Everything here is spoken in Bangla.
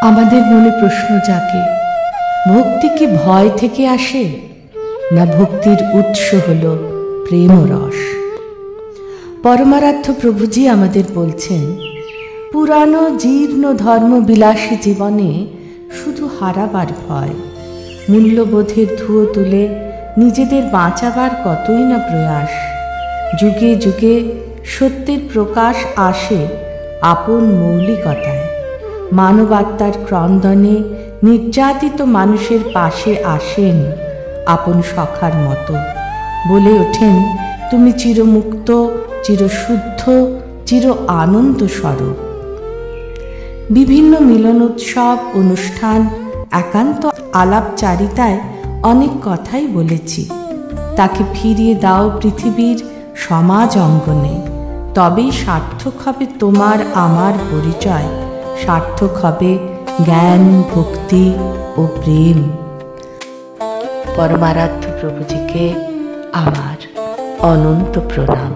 আমাদের মনে প্রশ্ন জাগে, ভক্তি কি ভয় থেকে আসে, না ভক্তির উৎস হল প্রেম ও রস? পরমারাধ্য প্রভুজি আমাদের বলছেন, পুরানো জীর্ণ ধর্মবিলাসী জীবনে শুধু হারাবার ভয়, মূল্যবোধের ধুয়ো তুলে নিজেদের বাঁচাবার কতই না প্রয়াস। যুগে যুগে সত্যের প্রকাশ আসে আপন মৌলিকতায়, মানবাত্মার ক্রন্দনে নির্যাতিত মানুষের পাশে আসেন আপন সখার মতো, বলে ওঠেন, তুমি চিরমুক্ত, চিরশুদ্ধ, চির আনন্দ স্বরূপ। বিভিন্ন মিলন উৎসব, অনুষ্ঠান, একান্ত আলাপচারিতায় অনেক কথাই বলেছি। তাকে ফিরিয়ে দাও পৃথিবীর সমাজ অঙ্গনে, তবেই সার্থক হবে তোমার আমার পরিচয়, সার্থক হবে জ্ঞান, ভক্তি ও প্রেম। পরমারাধ্য প্রভুজিকে আমার অনন্ত প্রণাম।